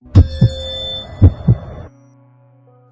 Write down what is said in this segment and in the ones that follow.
तो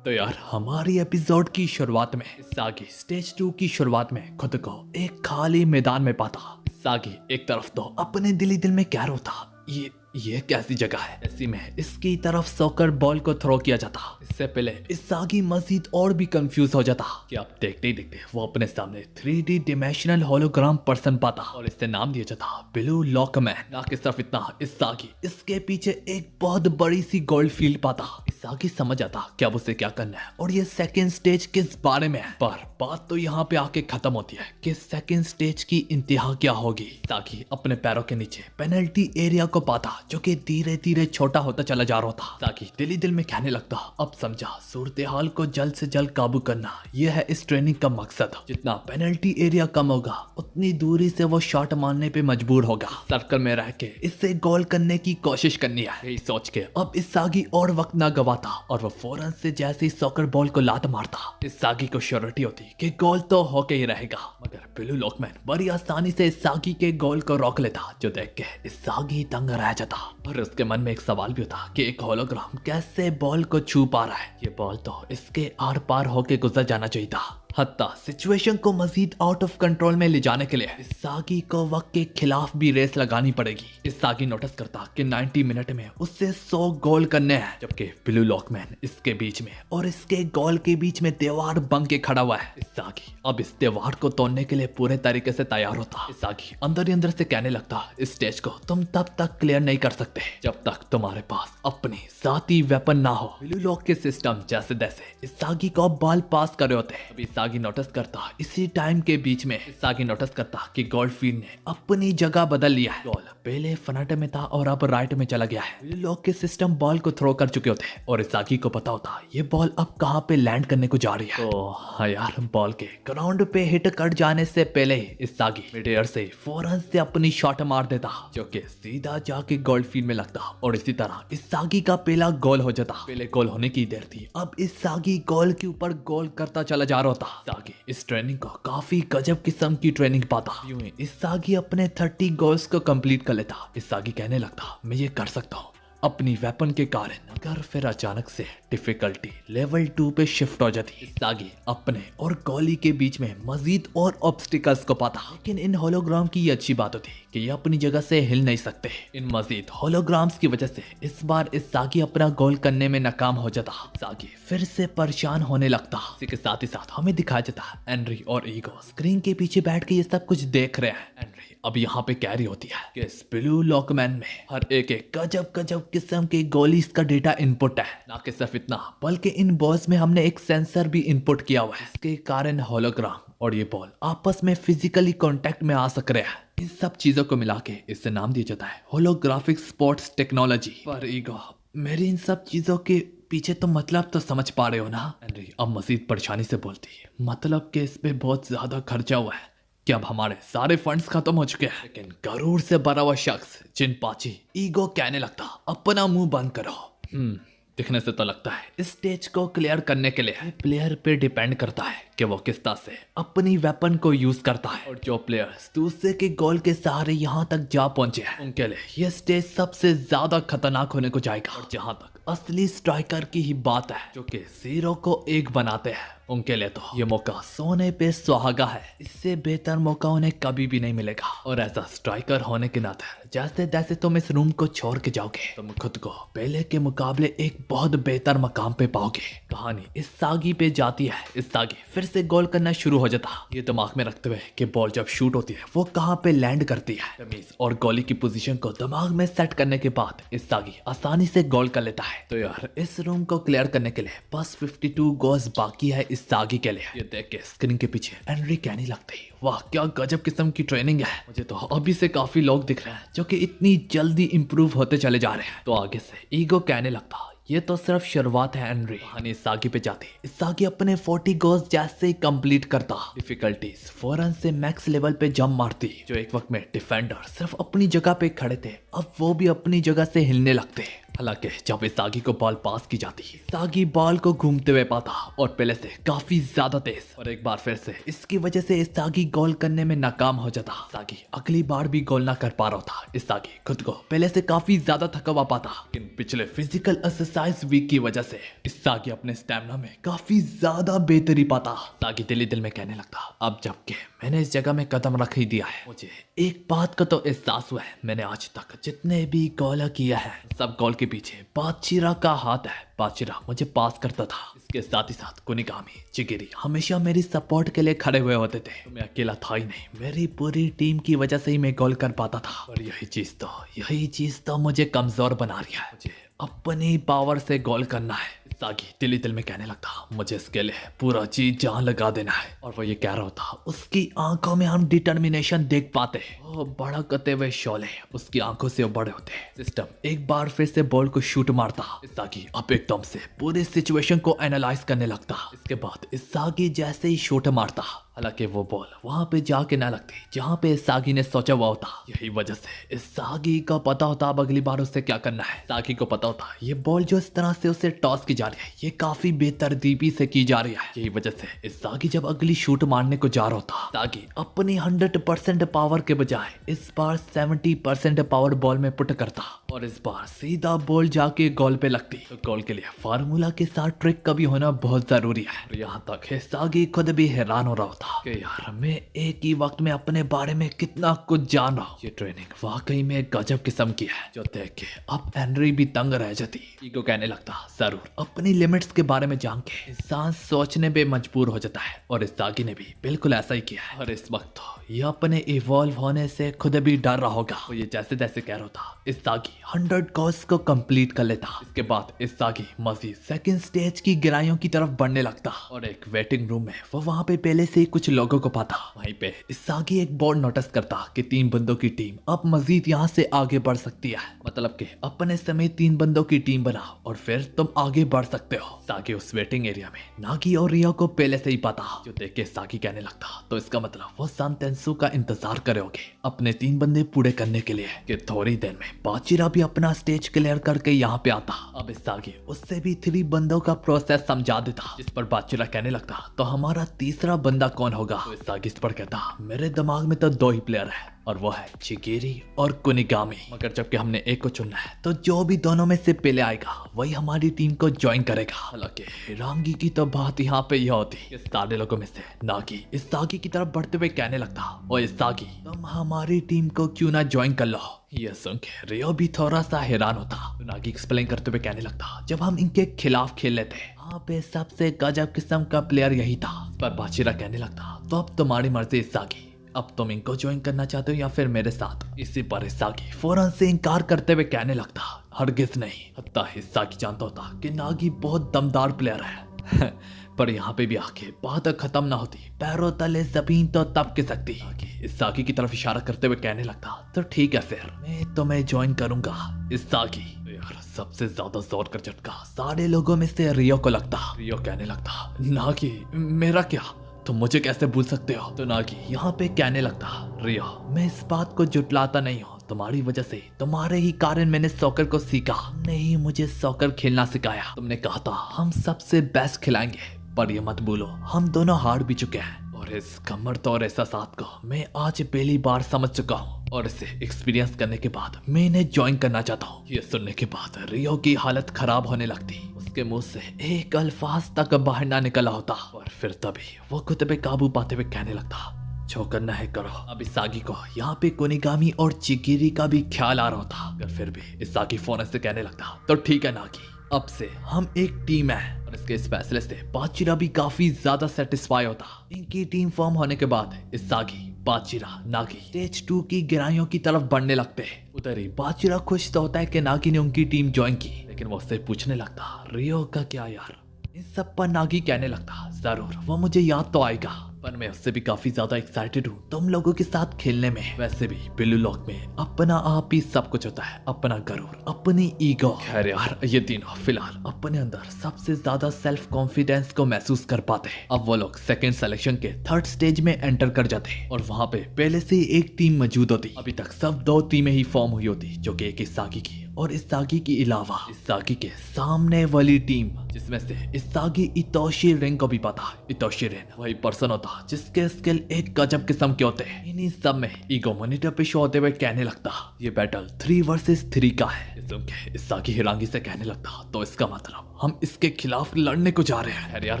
यार हमारी एपिसोड की शुरुआत में सागी स्टेज 2 की शुरुआत में खुद को एक खाली मैदान में पाता। सागी एक तरफ तो अपने दिली दिल में कह रहा था, ये कैसी जगह है। ऐसी में इसकी तरफ सॉकर बॉल को थ्रो किया जाता। इससे पहले इस सागी मजीद और भी कंफ्यूज हो जाता कि अब देखते ही देखते वो अपने सामने 3D डिमेंशनल होलोग्राम पर्सन पाता और इससे नाम दिया जाता ब्लू लॉकमैन। ना कि सिर्फ इतना, इस सागी इसके पीछे एक बहुत बड़ी सी गोल्ड फील्ड पाता। इस सागी समझ आता कि अब उसे क्या करना है और ये सेकेंड स्टेज किस बारे में है। पर बात तो यहाँ पे आके खत्म होती है कि सेकेंड स्टेज की इंतहा क्या होगी। सागी अपने पैरों के नीचे पेनल्टी एरिया को पाता जो कि धीरे धीरे छोटा होता चला जा रहा था। सागी दिली दिल में कहने लगता, अब समझा, सूरत हाल को जल्द से जल्द काबू करना यह है इस ट्रेनिंग का मकसद। जितना पेनल्टी एरिया कम होगा उतनी दूरी से वो शॉट मारने पे मजबूर होगा। सर्कल में रह के इससे गोल करने की कोशिश करनी है। यही सोच के अब इस सागी और वक्त ना गवाता और वो फौरन से जैसे ही सॉकर बॉल को लात मारता, इस सागी को श्योरिटी होती कि गोल तो होके ही रहेगा। मगर ब्लू लॉकमैन बड़ी आसानी से इस सागी के गोल को रोक लेता, जो देख के इस सागी दंग रह जाता। और उसके मन में एक सवाल भी होता कि एक होलोग्राम कैसे बॉल को छू पा रहा है। ये बॉल तो इसके आर पार होके गुजर जाना चाहिए था। हत्ता सिचुएशन को मजीद आउट ऑफ कंट्रोल में ले जाने के लिए इस सागी को वक्त के खिलाफ भी रेस लगानी पड़ेगी। इस सागी नोटिस करता कि 90 मिनट में उससे 100 गोल करने हैं, जबकि ब्लू लॉकमैन इसके बीच में और इसके गोल के बीच में दीवार बन के खड़ा हुआ है। इस सागी अब इस दीवार को तोड़ने के लिए पूरे तरीके से तैयार होता। इस सागी अंदर ही अंदर से कहने लगता, इस स्टेज को तुम तब तक क्लियर नहीं कर सकते जब तक तुम्हारे पास अपनी साथी वेपन ना हो। ब्लू लॉक के सिस्टम जैसे तैसे इस सागी को बॉल पास कर रहे होते। अभी सागी नोटिस करता, इसी टाइम के बीच में सागी नोटिस करता कि गोल्ड फील्ड ने अपनी जगह बदल लिया है। गोल पहले फ्रंट में था और अब राइट में चला गया है। ब्लू लॉक के सिस्टम बॉल को थ्रो कर चुके होते और इस सागी को पता होता ये बॉल अब कहाँ पे लैंड करने को जा रही है। तो हाँ यार, बॉल के ग्राउंड पे हिट कट जाने से पहले इस सागी मिड एयर से फौरन से अपनी शॉट मार देता, जो कि सीधा जाके गोल्ड फील्ड में लगता और इसी तरह इस सागी का पहला गोल हो जाता। पहले गोल होने की देर थी, अब इस सागी गोल के ऊपर गोल करता चला जा रहा था। सागी इस ट्रेनिंग को काफी गजब किस्म की ट्रेनिंग पाता। यूं ही इस सागी अपने 30 गोल्स को कंप्लीट कर लेता। इस सागी कहने लगता, मैं ये कर सकता हूँ अपनी वेपन के कारण। मगर फिर अचानक से डिफिकल्टी लेवल 2 पे शिफ्ट हो जाती। इस सागी अपने और गोली के बीच में मजीद और ऑब्स्टिकल्स को पाता। लेकिन इन होलोग्राम की ये अच्छी बात होती कि ये अपनी जगह से हिल नहीं सकते। इन मजीद होलोग्राम्स की वजह से इस बार इस सागी अपना गोल करने में नाकाम हो जाता। सागी फिर से परेशान होने लगता। इसी के साथ ही साथ हमें दिखाया जाता एंड्री और ईगो स्क्रीन के पीछे बैठ के ये सब कुछ देख रहे हैं। एंड्री अब यहाँ पे कैरी होती है कि इस ब्लू लॉकमैन में हर एक गजब गजब किस्म के गोलीज का डेटा इनपुट है। ना कि सिर्फ इतना, बल्कि इन बॉल्स में हमने एक सेंसर भी इनपुट किया हुआ है। इसके कारण होलोग्राम और ये बॉल आपस में फिजिकली कांटेक्ट में आ सक रहे हैं। इन सब चीजों को मिला के इससे नाम दिया जाता है होलोग्राफिक स्पोर्ट्स टेक्नोलॉजी। पर ईगो, मेरी इन सब चीजों के पीछे तो मतलब तो समझ पा रहे हो ना? एंड्री अब मजीद परेशानी से बोलती है, मतलब कि इस पे बहुत ज्यादा खर्चा हुआ है कि अब हमारे सारे फंड्स खत्म हो चुके हैं। लेकिन गरूर से भरा हुआ शख्स जिनपाची ईगो कहने लगता, अपना मुंह बंद करो। दिखने से तो लगता है इस स्टेज को क्लियर करने के लिए प्लेयर पे डिपेंड करता है कि वो किस तरह से अपनी वेपन को यूज करता है। और जो प्लेयर्स दूसरे के गोल के सहारे यहाँ तक जा पहुंचे हैं उनके लिए यह स्टेज सबसे ज्यादा खतरनाक होने को जाएगा। और जहाँ तक असली स्ट्राइकर की ही बात है जो कि 0 को 1 बनाते हैं, उनके लिए तो ये मौका सोने पे सुहागा है। इससे बेहतर मौका उन्हें कभी भी नहीं मिलेगा। और ऐसा स्ट्राइकर होने के नाते जैसे जैसे तुम इस रूम को छोड़ के जाओगे, तुम खुद को पहले के मुकाबले एक बहुत बेहतर मकाम पे पाओगे। कहानी इस सागी पे जाती है। इस सागी फिर से गोल करना शुरू हो जाता, ये दिमाग में रखते हुए कि बॉल जब शूट होती है वो कहाँ पे लैंड करती है। तमीज और गोली की पोजीशन को दिमाग में सेट करने के बाद इस सागी आसानी से गोल कर लेता है। तो यार इस रूम को क्लियर करने के लिए बस 52 गोल्स बाकी है इस सागी के लिए। ये देख के स्क्रीन के पीछे एंड्री कहने लगती, वाह क्या गजब किस्म की ट्रेनिंग है। मुझे तो अभी से काफी लोग दिख रहे हैं जो कि इतनी जल्दी इंप्रूव होते चले जा रहे हैं। तो आगे से ईगो कहने लगता, ये तो सिर्फ शुरुआत है एंड्री। कहानी इस सागी पे जाती, इस सागी अपने 40 गोल्स जैसे ही कंप्लीट करता, डिफिकल्टीज फौरन से मैक्स लेवल पे जंप मारती। जो एक वक्त में डिफेंडर सिर्फ अपनी जगह पे खड़े थे, अब वो भी अपनी जगह से हिलने लगते। हालांकि जब इसागी को बॉल पास की जाती, इसागी बॉल को घूमते हुए पाता और पहले से काफी ज्यादा तेज, और एक बार फिर से इसकी वजह से इसागी गोल करने में नाकाम हो जाता। इसागी अगली बार भी गोल ना कर पा रहा था। इसागी खुद को पहले से काफी ज्यादा थका हुआ पाता, लेकिन पिछले फिजिकल एक्सरसाइज वीक की वजह से इसागी अपने स्टेमिना में काफी ज्यादा बेहतरी पाता। इसागी दिल दिल में कहने लगता, अब जबकि मैंने इस जगह में कदम रख ही दिया है, मुझे एक बात का तो एहसास हुआ है, मैंने आज तक जितने भी गोल किया है सब गोल के पीछे बाचिरा का हाथ है। बाचिरा मुझे पास करता था, इसके साथ ही साथ कुनिगामी, चिगिरी हमेशा मेरी सपोर्ट के लिए खड़े हुए होते थे। मैं अकेला था ही नहीं, मेरी पूरी टीम की वजह से ही मैं गोल कर पाता था। और यही चीज तो मुझे कमजोर बना रही है। मुझे अपनी पावर से गोल करना है। इसागी दिल में कहने लगता, मुझे इसके लिए पूरा जी जान लगा देना है। और वो ये कह रहा था, उसकी आंखों में हम डिटर्मिनेशन देख पाते। वो बड़ा करते हुए शोले उसकी आंखों से बड़े होते। सिस्टम एक बार फिर से बॉल को शूट मारता। इसागी अब एकदम से पूरी सिचुएशन को एनालाइज करने लगता। इसके बाद इसागी जैसे ही शूट मारता, हालांकि वो बॉल वहां पे जाके ना लगती जहां पे इसागी ने सोचा हुआ होता। यही वजह से इसागी को पता होता अब अगली बार उसे क्या करना है। इसागी को पता होता ये बॉल जो इस तरह से उसे टॉस की जा रही है ये काफी बेतरतीबी से की जा रही है। यही वजह से इसागी जब अगली शूट मारने को जा रहा होता, इसागी अपनी 100% पावर के बजाय इस बार 70% पावर बॉल में पुट करता और इस बार सीधा बॉल जाके गोल पे लगती। तो गोल के लिए फार्मूला के साथ ट्रिक का भी होना बहुत जरूरी है। और यहाँ तक इसागी खुद भी हैरान हो रहा होता कि यार मैं एक ही वक्त में अपने बारे में कितना कुछ जान रहा हूँ। ये ट्रेनिंग वाकई में गजब किस्म की है, जो देख के अब हेनरी भी तंग रह जाती। ईगो कहने लगता, जरूर अपनी लिमिट्स के बारे में जान के इंसान सोचने पे मजबूर हो जाता है, और इसागी ने भी बिल्कुल ऐसा ही किया है। और इस वक्त तो ये अपने इवॉल्व होने से खुद भी डर रहा होगा। वो ये जैसे तैसे कह रहा था, इसागी 100 कोर्स को कंप्लीट कर लेता। इसके बाद इसागी मजीद सेकंड स्टेज की गहराइयों की तरफ बढ़ने लगता और एक वेटिंग रूम में वो वहां पे पहले से ही कुछ लोगों को पाता। वहीं पे इसागी एक बोर्ड नोटिस करता कि 3 बंदों की टीम अब मजीद यहाँ से आगे बढ़ सकती है, मतलब कि अपने समेत 3 बंदों की टीम बनाओ और फिर तुम आगे बढ़ सकते हो। इसागी उस वेटिंग एरिया में नागी और रियो को पहले से ही पता, जो देख के इसागी कहने लगता, तो इसका मतलब वो सांतेंसु का इंतजार करोगे अपने 3 बंदे पूरे करने के लिए कि थोड़ी देर में बाचिरा भी अपना स्टेज क्लियर करके यहाँ पे आता। अब इसागी उससे भी 3 बंदों का प्रोसेस समझा देता, जिस पर बाचिरा कहने लगता, तो हमारा तीसरा बंदा कौन होगा? तो इसागी इस पर कहता, मेरे दिमाग में तो 2 ही प्लेयर है और वो है चिगिरी और कुनिगामी, मगर जबकि हमने एक को चुनना है तो जो भी दोनों में से पहले आएगा वही हमारी टीम को ज्वाइन करेगा। हालांकि हिरांगी की तो बात यहाँ पे यह होती, इस सारे लोगों में से नागी इसागी की तरफ बढ़ते हुए कहने लगता, ओ इसागी तुम हमारी टीम को क्यों ना ज्वाइन कर लो? ये सुन के रियो भी थोड़ा सा हैरान होता। तो नागी एक्सप्लेन करते हुए कहने लगता, जब हम इनके खिलाफ खेल लेते वहाँ पे सबसे गजब किस्म का प्लेयर यही था। इस पर बाचिरा कहने लगता, तो अब तुम्हारी मर्जी इसागी, अब तुम इनको ज्वाइन करना चाहते हो या फिर मेरे साथ? इसी पर इसागी फौरन से इनकार करते हुए कहने लगता, हरगिज नहीं। हत्ता इसागी जानता होता कि नागी बहुत दमदार प्लेयर है पर यहाँ पे भी आके बात खत्म ना होती, पैरों तले जमीन तो तब सकती। इसागी की तरफ इशारा करते हुए कहने लगता, तो ठीक है फिर मैं तुम्हें ज्वाइन करूंगा इसागी। यार सबसे ज्यादा जोर का झटका सारे लोगों में से रियो को लगता। रियो कहने लगता, नागी मेरा क्या, तुम मुझे कैसे भूल सकते हो? तो नागी यहाँ पे कहने लगता, रियो मैं इस बात को जुटलाता नहीं हूँ, तुम्हारी वजह से, तुम्हारे ही कारण मैंने सॉकर को सीखा। तुमने ही मुझे सॉकर खेलना सिखाया। तुमने कहा था हम सबसे बेस्ट खिलाएंगे, पर ये मत भूलो हम दोनों हार भी चुके हैं, और इस कमर तौर एहसास को मैं आज पहली बार समझ चुका हूँ, और इसे एक्सपीरियंस करने के बाद मैं इन्हें ज्वाइन करना चाहता हूँ। ये सुनने के बाद रियो की हालत खराब होने लगती, उसके मुंह से एक अल्फाज तक बाहर ना निकला होता, और फिर तभी वो खुद पे काबू पाते हुए कहने लगता, जो करना है करो। अब इसागी को यहाँ पे कुनिगामी और चिगिरी का भी ख्याल आ रहा था, मगर फिर भी इसागी फोन से कहने लगता, तो ठीक है नागी, अब से हम एक टीम है। और इसके इस फैसले से बाचिरा भी काफी ज्यादा सेटिस्फाई होता। इनकी टीम फॉर्म होने के बाद इसागी, बाचिरा, नागी स्टेज 2 की गहराइयों की तरफ बढ़ने लगते। उधर ही बाचिरा खुश तो होता है कि नागी ने उनकी टीम ज्वाइन की, लेकिन वो उससे पूछने लगता, रियो का क्या यार? इन सब पर नागी कहने लगता, जरूर वो मुझे याद तो आएगा, पर मैं उससे भी काफी ज्यादा एक्साइटेड हूँ तुम लोगों के साथ खेलने में। वैसे भी बिल्लू लॉक में अपना आप ही सब कुछ होता है, अपना गरूर, अपनी ईगो। खैर यार ये तीनों फिलहाल अपने अंदर सबसे ज्यादा सेल्फ कॉन्फिडेंस को महसूस कर पाते हैं। अब वो लोग सेकंड सिलेक्शन के 3rd स्टेज में एंटर कर जाते हैं, और वहाँ पे पहले से ही एक टीम मौजूद होती। अभी तक सब 2 टीमें ही फॉर्म हुई होती, जो कि एक इसागी की और इसागी के अलावा इसागी के सामने वाली टीम, जिसमें से इसागी इतोशी रिन को भी पता। इतोशी रिन वही पर्सन होता जिसके स्किल एक गजब किस्म के होते। इन्हीं सब में ईगो मॉनिटर पे शो होते हुए कहने लगता ये बैटल 3 वर्सेस 3 का है। सुन के इसागी हिरांगी से कहने लगता तो इसका मतलब हम इसके खिलाफ लड़ने को जा रहे हैं। अरे यार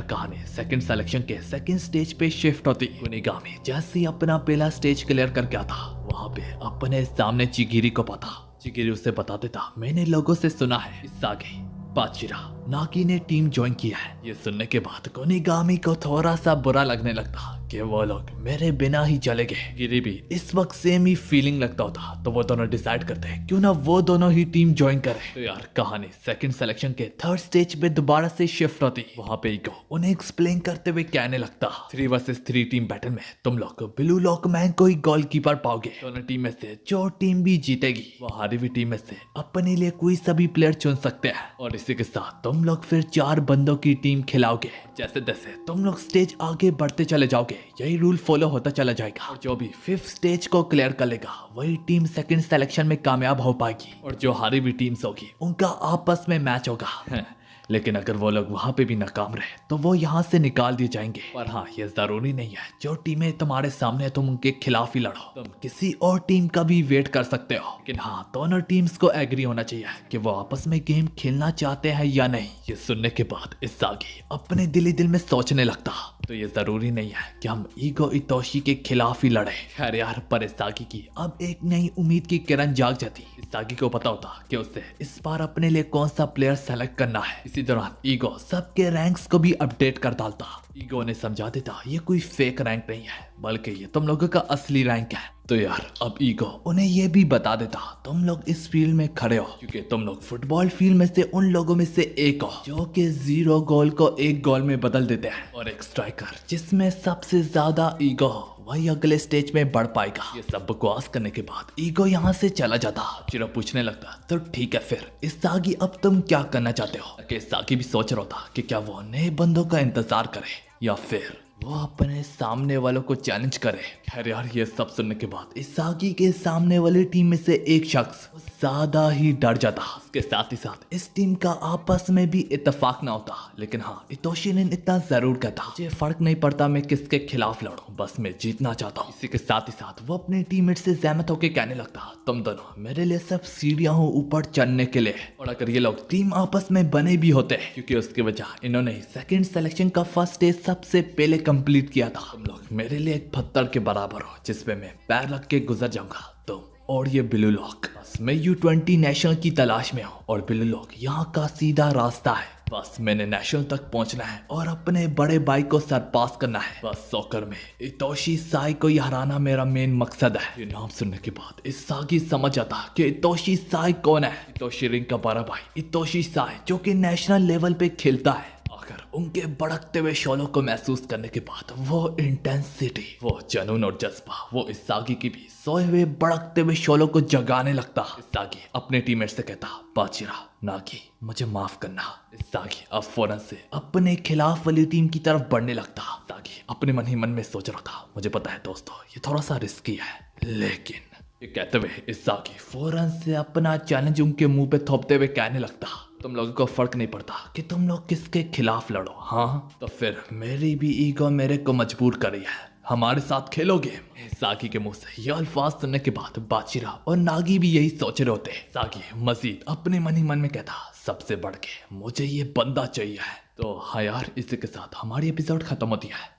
कहानी सेकंड सिलेक्शन के सेकंड स्टेज पे शिफ्ट होती। कुनिगामी जैसे ही अपना पहला स्टेज क्लियर करके आता, वहाँ पे अपने सामने चिगिरी को पता। चिगिरी उसे बता देता मैंने लोगों से सुना है इसागी पाचिरा नागी ने टीम ज्वाइन किया है। ये सुनने के बाद कुनिगामी को थोड़ा सा बुरा लगने लगता कि वो लोग मेरे बिना ही चले गए। गिरी भी इस वक्त सेम ही फीलिंग लगता होता, तो वो दोनों डिसाइड करते हैं क्यों ना वो दोनों ही टीम ज्वाइन करे। तो यार कहानी सेकंड सिलेक्शन के थर्ड स्टेज पे दोबारा से शिफ्ट होती। वहाँ पे ईगो उन्हें एक्सप्लेन करते हुए कहने लगता 3 वर्सेस 3 टीम बैटल में तुम लोग ब्लू लॉकमैन को ही गोलकीपर पाओगे। दोनों टीम में से जो टीम भी जीतेगी वो हारी हुई टीम में से अपने लिए कोई सभी प्लेयर चुन सकते हैं, और इसी के साथ तुम लोग फिर 4 बंदों की टीम खिलाओगे। जैसे जैसे तुम लोग स्टेज आगे बढ़ते चले जाओगे यही रूल फॉलो होता चला जाएगा, और जो भी 5th स्टेज को क्लियर कर लेगा वही टीम सेकंड सिलेक्शन में कामयाब हो पाएगी, और जो हारी हुई टीम्स होगी उनका आपस में मैच होगा। लेकिन अगर वो लोग वहाँ पे भी नाकाम रहे तो वो यहाँ से निकाल दिए जाएंगे। पर हाँ ये जरूरी नहीं है जो टीमें तुम्हारे सामने तुम उनके खिलाफ ही लड़ो, तुम किसी और टीम का भी वेट कर सकते हो। लेकिन हाँ दोनों टीम्स को एग्री होना चाहिए कि वो आपस में गेम खेलना चाहते हैं या नहीं। ये सुनने के बाद इसागी अपने दिल ही दिल में सोचने लगता तो ये जरूरी नहीं है कि हम ईगो इतोशी के खिलाफ ही लड़े। खैर यार पर इसागी की अब एक नई उम्मीद की किरण जाग जाती। इसागी को पता होता कि उसे इस बार अपने लिए कौन सा प्लेयर सेलेक्ट करना है। इसी दौरान ईगो सबके रैंक्स को भी अपडेट कर डालता। ईगो ने समझा देता ये कोई फेक रैंक नहीं है बल्कि ये तुम लोगों का असली रैंक है। तो यार अब ईगो उन्हें ये भी बता देता तुम लोग इस फील्ड में खड़े हो क्योंकि तुम लोग फुटबॉल फील्ड में से उन लोगों में से एक हो जो कि 0 गोल को 1 गोल में बदल देते हैं, और एक स्ट्राइकर जिसमें सबसे ज्यादा ईगो हो वही अगले स्टेज में बढ़ पाएगा। ये सब बकवास करने के बाद ईगो यहाँ से चला जाता। चिरो पूछने लगता तो ठीक है फिर इसागी अब तुम क्या करना चाहते हो। इसागी भी सोच रहा था कि क्या वो नए बंदों का इंतजार करे या फिर वो अपने सामने वालों को चैलेंज करे। खैर यार ये सब सुनने के बाद इसागी के सामने वाली टीम में से एक शख्स ज्यादा ही डर जाता। इसके साथ ही साथ इस टीम का आपस में भी इत्तेफाक ना होता, लेकिन हाँ इतोशी ने इतना जरूर कहता मुझे फर्क नहीं पड़ता मैं किसके खिलाफ लड़ूं, बस मैं जीतना चाहता हूँ। इसी के साथ ही साथ वो अपने टीममेट से सहमत होकर कहने लगता तुम दोनों मेरे लिए सब सीढ़ियां हो ऊपर चढ़ने के लिए। और अगर ये लोग टीम आपस में बने भी होते क्योंकि उसकी वजह इन्होंने सेकंड सिलेक्शन का फर्स्ट स्टेज सबसे पहले कंप्लीट किया था, तुम लोग मेरे लिए एक पत्थर के बराबर हो जिसपे मैं पैर रख के गुजर जाऊंगा। तुम और ये ब्लू लॉक, बस मैं U20 नेशनल की तलाश में हूँ और ब्लू लॉक यहाँ का सीधा रास्ता है। बस मैंने नेशनल तक पहुंचना है और अपने बड़े भाई को सरपास करना है। बस सॉकर में इतोशी साई को हराना मेरा मेन मकसद है। ये नाम सुनने के बाद इसागी समझ जाता कि इतोशी साई कौन है। इतोशी रिंग का बड़ा भाई इतोशी साई जो कि नेशनल लेवल पे खेलता है। आखिर उनके भड़कते हुए शोलों को महसूस करने के बाद वो इंटेंसिटी, वो जुनून और जज्बा, वो इसागी की भी सोए हुए भड़कते हुए शोलों को जगाने लगता। इसागी अपने टीममेट से कहता पाचिरा नागी मुझे माफ करना। इसागी अब फौरन से अपने खिलाफ वाली टीम की तरफ बढ़ने लगता। इसागी अपने मन ही मन में सोच रहा था मुझे पता है दोस्तों ये थोड़ा सा रिस्की है, लेकिन ये कहते हुए इसागी फौरन से अपना चैलेंज उनके मुंह पे थोपते हुए कहने लगता तुम लोगों को फर्क नहीं पड़ता कि तुम लोग किसके खिलाफ लड़ो, हाँ तो फिर मेरी भी ईगो मेरे को मजबूर कर रही है, हमारे साथ खेलोगे। सागी के मुंह से ये अल्फाज सुनने के बाद बाचिरा और नागी भी यही सोच रहे होते। सागी मजीद अपने मन ही मन में कहता सबसे बढ़ के मुझे ये बंदा चाहिए है। तो हाँ यार इसी के साथ हमारी एपिसोड खत्म होती है।